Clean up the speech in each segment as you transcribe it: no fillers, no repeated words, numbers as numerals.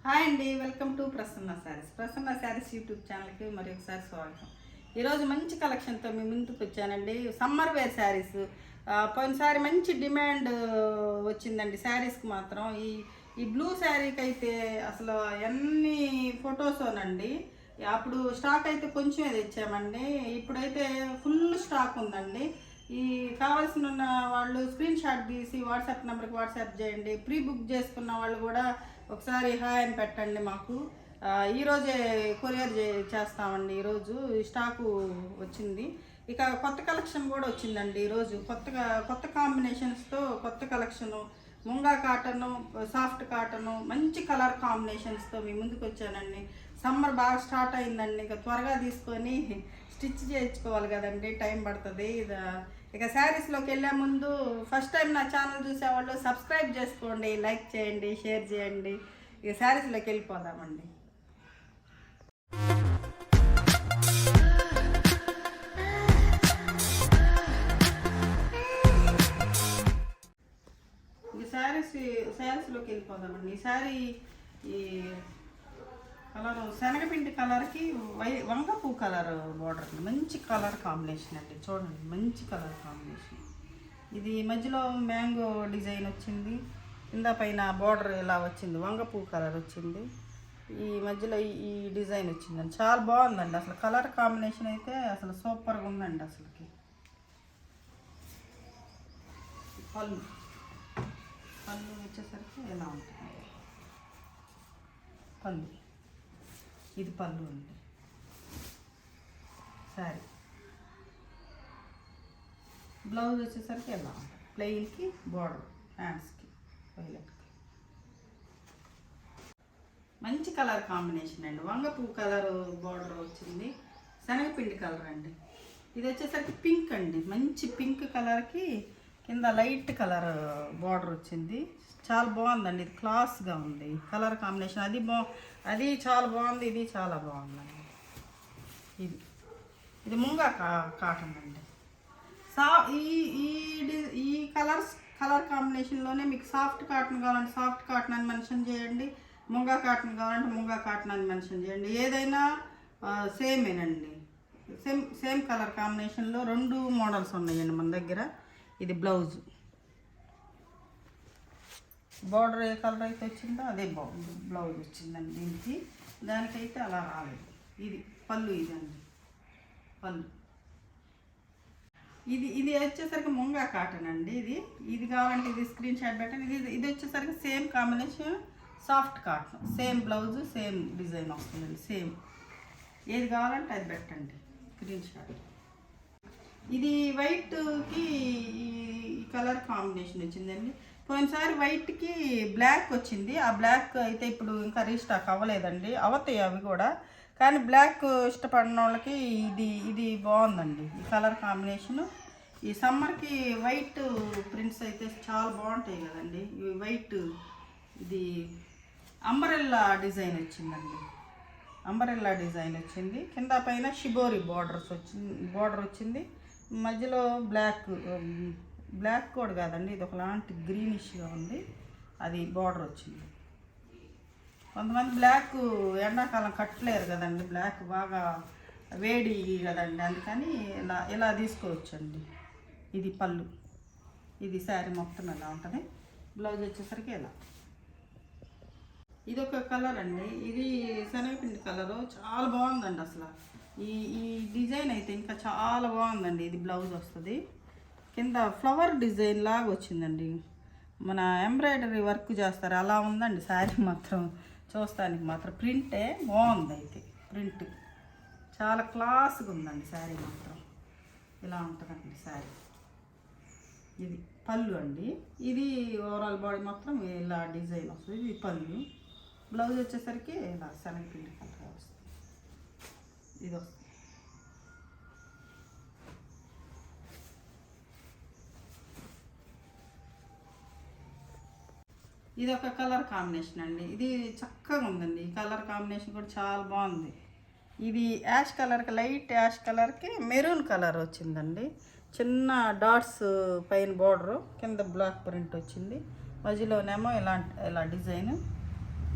Hi అండి, welcome to Prasanna saris YouTube ఛానల్కి మరి ఒకసారి స్వాగతం. ఈరోజు మంచి కలెక్షన్తో మీ ముందుకు వచ్చానండి. సమ్మర్ వేర్ శారీస్ పోయినసారి మంచి డిమాండ్ వచ్చిందండి శారీస్కి మాత్రం. ఈ బ్లూ శారీకి అయితే అసలు ఎన్ని ఫొటోసోనండి. అప్పుడు స్టాక్ అయితే కొంచెమే తెచ్చామండి, ఇప్పుడైతే ఫుల్ స్టాక్ ఉందండి. ఈ కావాల్సిన ఉన్న వాళ్ళు స్క్రీన్ షాట్ తీసి వాట్సాప్ నెంబర్కి వాట్సాప్ చేయండి. ప్రీ బుక్ చేసుకున్న వాళ్ళు కూడా ఒకసారి హాయ్ అని పెట్టండి. మాకు ఈరోజే కొరియర్ చేస్తామండి. ఈరోజు స్టాకు వచ్చింది. ఇక కొత్త కలెక్షన్ కూడా వచ్చిందండి. ఈరోజు కొత్త కాంబినేషన్స్తో కొత్త collection, munga cotton, soft cotton, మంచి కలర్ కాంబినేషన్స్తో మీ ముందుకు వచ్చానండి. సమ్మర్ బాగా స్టార్ట్ అయిందండి, ఇక త్వరగా తీసుకొని స్టిచ్ చేయించుకోవాలి కదండి, టైం పడుతుంది. ఇక శారీస్లోకి వెళ్ళే ముందు ఫస్ట్ టైం నా ఛానల్ చూసేవాళ్ళు సబ్స్క్రైబ్ చేసుకోండి, లైక్ చేయండి, షేర్ చేయండి. ఇక శారీస్లోకి వెళ్ళిపోదామండి. ఇక శారీస్లోకి వెళ్ళిపోదామండి. ఈ శారీ ఈ కలర్ శనగపిండి కలర్కి వంగపూ కలర్ బార్డర్, మంచి కలర్ కాంబినేషన్ అండి. చూడండి, మంచి కలర్ కాంబినేషన్. ఇది మధ్యలో మ్యాంగో డిజైన్ వచ్చింది, కింద పైన బార్డర్ ఇలా వచ్చింది, వంగపూ కలర్ వచ్చింది. ఈ మధ్యలో ఈ డిజైన్ వచ్చిందండి, చాలా బాగుందండి. అసలు కలర్ కాంబినేషన్ అయితే అసలు సూపర్గా ఉందండి. అసలుకి పళ్ళు వచ్చేసరికి ఎలా ఉంటుంది, పళ్ళు ఇది పళ్ళు అండి. సరే, బ్లౌజ్ వచ్చేసరికి ఎలా ఉంటుంది, ప్లెయిన్కి బార్డర్, హ్యాండ్స్కి వైలెట్కి. మంచి కలర్ కాంబినేషన్ అండి. వంగపూ కలర్ బార్డర్ వచ్చింది, శనగపిండి కలర్ అండి. ఇది వచ్చేసరికి పింక్ అండి, మంచి పింక్ కలర్కి కింద లైట్ కలర్ బార్డర్ వచ్చింది. చాలా బాగుందండి, ఇది క్లాస్గా ఉంది కలర్ కాంబినేషన్. అది చాలా బాగుంది, ఇది చాలా బాగుందండి. ఇది ముంగా కాటన్ అండి. ఈ కలర్ కాంబినేషన్లోనే మీకు సాఫ్ట్ కాటన్ కావాలంటే సాఫ్ట్ కాటన్ అని మెన్షన్ చేయండి, ముంగా కాటన్ కావాలంటే ముంగా కాటన్ అని మెన్షన్ చేయండి. ఏదైనా సేమేనండి, సేమ్ కలర్ కాంబినేషన్లో 2 మోడల్స్ ఉన్నాయండి మన దగ్గర. ఇది బ్లౌజ్, బార్డర్ ఏ కలర్ అయితే వచ్చిందో అదే బ్లౌజ్ వచ్చిందండి. దీనికి దానికైతే అలా రాలేదు. ఇది పళ్ళు, ఇదండి పళ్ళు. ఇది వచ్చేసరికి ముంగా కాటన్ అండి. ఇది కావాలంటే ఇది స్క్రీన్ షాట్ పెట్టండి. ఇది వచ్చేసరికి same combination soft cotton, same blouse, same design వస్తుందండి. సేమ్ ఏది కావాలంటే అది పెట్టండి స్క్రీన్ షాట్. ఇది వైట్కి ఈ కలర్ కాంబినేషన్ వచ్చిందండి. పోయినసారి వైట్కి బ్లాక్ వచ్చింది. ఆ బ్లాక్ అయితే ఇప్పుడు ఇంకా రీస్టాక్ అవ్వలేదండి, అవుతాయి అవి కూడా. కానీ బ్లాక్ ఇష్టపడిన వాళ్ళకి ఇది బాగుందండి, ఈ కలర్ కాంబినేషను. ఈ సమ్మర్కి వైట్ ప్రింట్స్ అయితే చాలా బాగుంటాయి కదండి. ఈ వైట్, ఇది అంబరెల్లా డిజైన్ వచ్చిందండి, అంబరెల్లా డిజైన్ వచ్చింది. కింద పైన షిబోరి బార్డర్ వచ్చింది. మధ్యలో బ్లాక్ కూడా కాదండి, ఇది ఒకలాంటి గ్రీనిష్గా ఉంది, అది బార్డర్ వచ్చింది. కొంతమంది బ్లాక్ ఎండాకాలం కట్టలేరు కదండి, బ్లాక్ బాగా వేడి కదండి, అందుకని ఇలా తీసుకోవచ్చండి. ఇది పళ్ళు, ఇది శారీ మొత్తం ఎలా ఉంటుంది. బ్లౌజ్ వచ్చేసరికి ఎలా. ఇది ఒక కలర్ అండి, ఇది శనగపిండి కలరు, చాలా బాగుందండి. అసలు ఈ డిజైన్ అయితే ఇంకా చాలా బాగుందండి. ఇది బ్లౌజ్ వస్తుంది, కింద ఫ్లవర్ డిజైన్ లాగా వచ్చిందండి. మన ఎంబ్రాయిడరీ వర్క్ చేస్తారు అలా ఉందండి శారీ మాత్రం. చూస్తానికి మాత్రం ప్రింటే బాగుంది, అయితే ప్రింట్ చాలా క్లాస్గా ఉందండి శారీ మాత్రం. ఇలా ఉంటుందండి శారీ. ఇది పళ్ళు అండి. ఇది ఓవరాల్ బాడీ మొత్తం ఇలా డిజైన్ వస్తుంది. ఇది పళ్ళు. బ్లౌజ్ వచ్చేసరికి ఇలా శనగపిండి కలర్ వస్తుంది. ఇది వస్తుంది. ఇది ఒక కలర్ కాంబినేషన్ అండి, ఇది చక్కగా ఉందండి. ఈ కలర్ కాంబినేషన్ కూడా చాలా బాగుంది. ఇది యాష్ కలర్కి, లైట్ యాష్ కలర్కి మెరూన్ కలర్ వచ్చిందండి. చిన్న డాట్స్ పైన బార్డరు, కింద బ్లాక్ ప్రింట్ వచ్చింది. మధ్యలోనేమో ఇలా డిజైన్.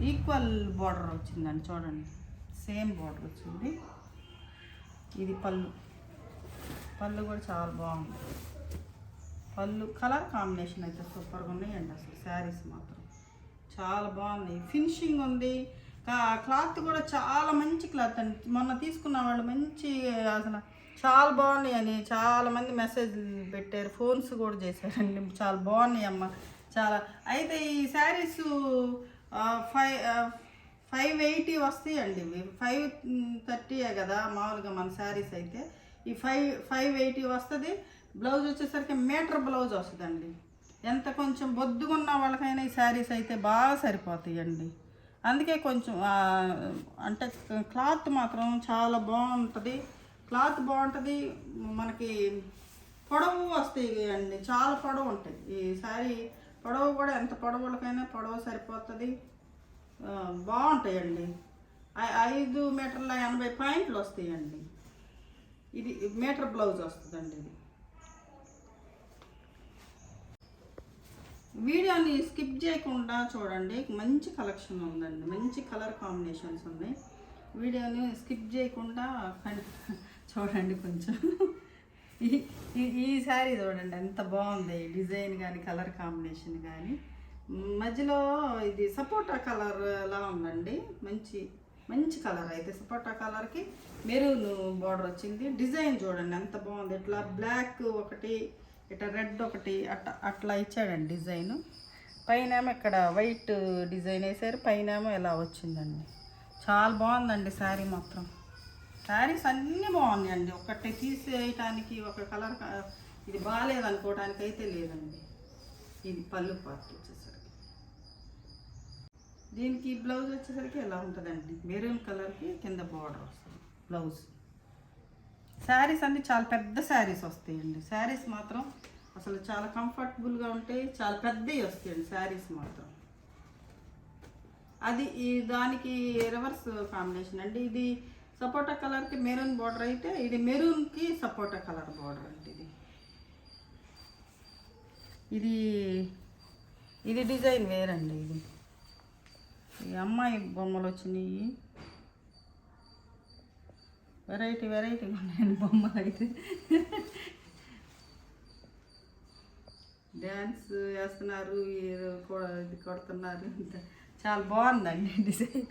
ఈక్వల్ బార్డర్ వచ్చిందండి, చూడండి సేమ్ బార్డర్ వచ్చింది. ఇది పళ్ళు, పళ్ళు కూడా చాలా బాగుంది. పళ్ళు కలర్ కాంబినేషన్ అయితే సూపర్గా ఉన్నాయండి. అసలు శారీస్ మాత్రం చాలా బాగున్నాయి, ఫినిషింగ్ ఉంది. క్లాత్ కూడా చాలా మంచి క్లాత్ అండి. మొన్న తీసుకున్న వాళ్ళు మంచి, అసలు చాలా బాగున్నాయి అని చాలామంది మెసేజ్ పెట్టారు, ఫోన్స్ కూడా చేశారండి. చాలా బాగున్నాయి అమ్మ చాలా. అయితే ఈ శారీస్ 580 వస్తాయండి. ఇవి 530 కదా మామూలుగా మన శారీస్ అయితే. ఈ 580 వస్తుంది. బ్లౌజ్ వచ్చేసరికి మీటర్ బ్లౌజ్ వస్తుందండి. ఎంత కొంచెం బొద్దుగున్న వాళ్ళకైనా ఈ శారీస్ అయితే బాగా సరిపోతాయండి. అందుకే కొంచెం అంటే క్లాత్ మాత్రం చాలా బాగుంటుంది, క్లాత్ బాగుంటుంది. మనకి పొడవు వస్తాయి అండి, చాలా పొడవు ఉంటాయి ఈ శారీ. పొడవు కూడా ఎంత పొడవులకైనా పొడవు సరిపోతుంది, బాగుంటాయండి. 5 మీటర్ల 80 పాయింట్లు వస్తాయండి. ఇది మీటర్ బ్లౌజ్ వస్తుందండి. ఇది వీడియోని స్కిప్ చేయకుండా చూడండి, మంచి కలెక్షన్ ఉందండి, మంచి కలర్ కాంబినేషన్స్ ఉన్నాయి. వీడియోని స్కిప్ చేయకుండా చూడండి కొంచెం. ఈ శారీ చూడండి ఎంత బాగుంది, డిజైన్ కానీ కలర్ కాంబినేషన్ కానీ. మధ్యలో ఇది సపోటా కలర్ లా ఉందండి, మంచి మంచి కలర్. అయితే సపోటా కలర్కి మెరూన్ బార్డర్ వచ్చింది. డిజైన్ చూడండి ఎంత బాగుంది, ఇట్లా బ్లాక్ ఒకటి, ఇట్లా రెడ్ ఒకటి, అట్లా ఇచ్చాడండి డిజైన్. పైనేమో ఇక్కడ వైట్ డిజైన్ వేసారు, పైనేమో ఇలా వచ్చిందండి. చాలా బాగుందండి శారీ మాత్రం. శారీస్ అన్నీ బాగున్నాయండి, ఒకటి తీసేయటానికి ఒక కలర్ ఇది బాగాలేదనుకోవడానికి అయితే లేదండి. ఇది పళ్ళు పార్ట్ వచ్చేసరికి, దీనికి బ్లౌజ్ వచ్చేసరికి ఎలా ఉంటుందండి, మెరూన్ కలర్కి కింద బార్డర్ వస్తుంది బ్లౌజ్. శారీస్ అన్నీ చాలా పెద్ద శారీస్ వస్తాయండి. శారీస్ మాత్రం అసలు చాలా కంఫర్టబుల్గా ఉంటాయి, చాలా పెద్దవి వస్తాయండి శారీస్ మాత్రం. అది దానికి రివర్స్ కాంబినేషన్ అండి. ఇది సపోటా కలర్కి మెరూన్ బార్డర్ అయితే, ఇది మెరూన్కి సపోటా కలర్ బార్డర్ అండి. ఇది డిజైన్ వేరండి. ఇది ఈ అమ్మాయి బొమ్మలు వచ్చినాయి, వెరైటీగా ఉన్నాయండి బొమ్మలు అయితే. డ్యాన్స్ వేస్తున్నారు, ఇది కొడుతున్నారు, చాలా బాగుందండి డిజైన్.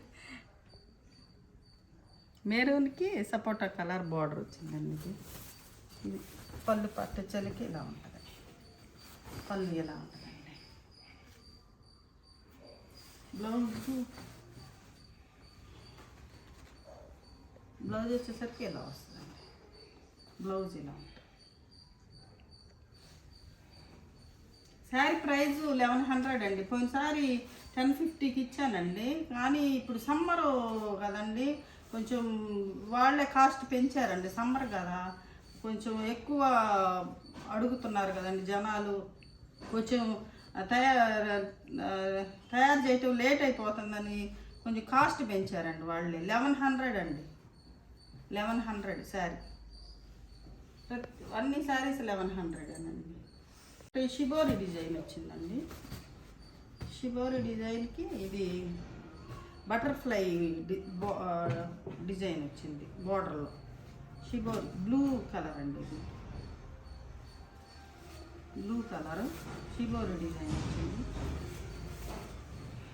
మెరూన్కి సపోటా కలర్ బార్డర్ వచ్చిందండి. ఇది పళ్ళు పట్టు చలికి ఇలా ఉంటుంది, పళ్ళు ఇలా ఉంటుందండి. బ్లౌజ్ వచ్చేసరికి ఇలా వస్తుందండి. బ్లౌజ్ ఇలా ఉంటుంది. శారీ ప్రైస్ 1100 అండి. పోయినసారి 1050కి ఇచ్చానండి, కానీ ఇప్పుడు సమ్మరు కదండి, కొంచెం వాళ్ళే కాస్ట్ పెంచారండి. సమ్మర్ కదా, కొంచెం ఎక్కువ అడుగుతున్నారు కదండి జనాలు. కొంచెం తయారు చేయటం లేట్ అయిపోతుందని కొంచెం కాస్ట్ పెంచారండి వాళ్ళే. 1100 అండి, 1100 శారీ. అన్ని శారీస్ 1100 అనండి. షిబోరి డిజైన్ వచ్చిందండి. షిబోరి డిజైన్కి ఇది బటర్ఫ్లై డిజైన్ వచ్చింది బార్డర్లో. షిబోరి బ్లూ కలర్ అండి, ఇది బ్లూ కలర్ షిబోరి డిజైన్ వచ్చింది.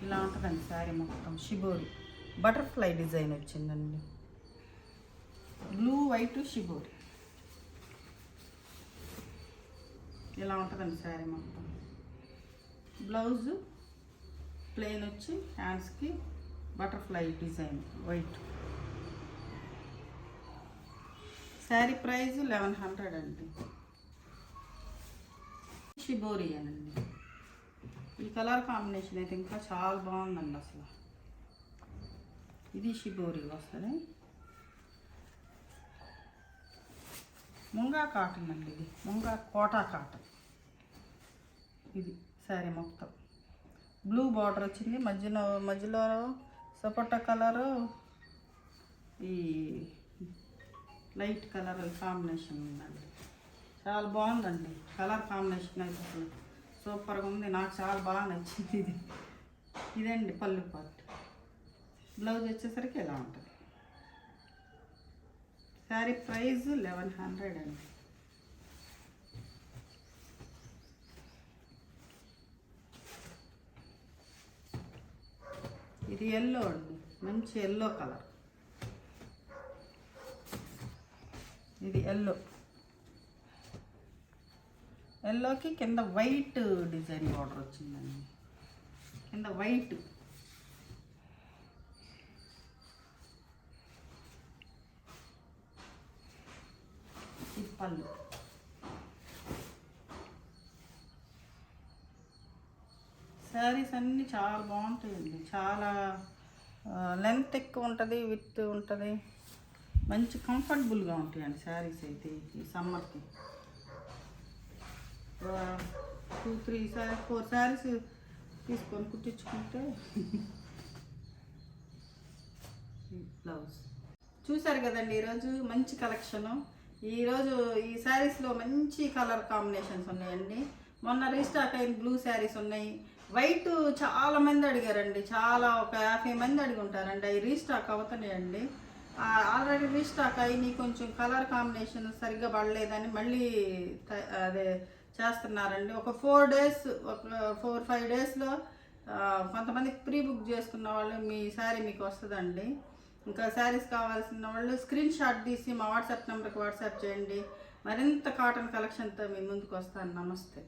ఇలా ఉంటుందండి శారీ మొత్తం. షిబోరి బటర్ఫ్లై డిజైన్ వచ్చిందండి, బ్లూ వైట్ షిబోరి. ఇలా ఉంటుందండి శారీ మొత్తం. బ్లౌజ్ ప్లెయిన్ వచ్చి హ్యాండ్స్కి butterfly design white. Sari price 1100 అండి. షిబోరి అనండి. ఈ కలర్ కాంబినేషన్ అయితే ఇంకా చాలా బాగుందండి అసలు. ఇది షిబోరి వస్తుంది. ముంగా కాటన్ అండి, ఇది ముంగా కోటా కాటన్. ఇది శారీ మొత్తం బ్లూ బార్డర్ వచ్చింది, మధ్యలో సపోటా కలరు, ఈ లైట్ కలర్ కాంబినేషన్ ఉందండి. చాలా బాగుందండి కలర్ కాంబినేషన్ అయితే, అసలు సూపర్గా ఉంది. నాకు చాలా బాగా నచ్చింది ఇది. ఇదండి పళ్ళు పార్ట్. బ్లౌజ్ వచ్చేసరికి ఇలా ఉంటుంది. శారీ ప్రైస్ 1100 అండి. ఇది ఎల్లో అండి, మంచి ఎల్లో కలర్. ఇది ఎల్లోకి కింద వైట్ డిజైన్ బార్డర్ వచ్చిందండి. కింద వైట్. ఇది పళ్ళు. శారీస్ అన్నీ చాలా బాగుంటాయండి. చాలా లెంత్ ఎక్కువ ఉంటుంది, విత్ ఉంటుంది, మంచి కంఫర్టబుల్గా ఉంటాయండి శారీస్ అయితే. ఈ సమ్మర్కి 2, 3, 4 శారీస్ తీసుకొని కుట్టించుకుంటే. బ్లౌజ్ చూసారు కదండి. ఈరోజు మంచి కలెక్షను. ఈరోజు ఈ శారీస్లో మంచి కలర్ కాంబినేషన్స్ ఉన్నాయండి. మొన్న రీస్టాక్ అయిన బ్లూ శారీస్ ఉన్నాయి. వైట్ చాలా మంది అడిగారండి, చాలా ఒక 50 మంది అడిగి ఉంటారండి. అవి రీస్టాక్ అవుతున్నాయండి. ఆల్రెడీ రీస్టాక్ అయ్యి కొంచెం కలర్ కాంబినేషన్ సరిగ్గా పడలేదని మళ్ళీ అదే చేస్తున్నారండి. ఒక 4 డేస్, ఒక 4-5 డేస్లో కొంతమందికి ప్రీ బుక్ చేసుకున్న వాళ్ళు మీ శారీ మీకు వస్తుందండి. ఇంకా శారీస్ కావాల్సిన వాళ్ళు స్క్రీన్ షాట్ తీసి మా వాట్సాప్ నెంబర్కి వాట్సాప్ చేయండి. మరింత కాటన్ కలెక్షన్తో మీ ముందుకు వస్తాను. నమస్తే.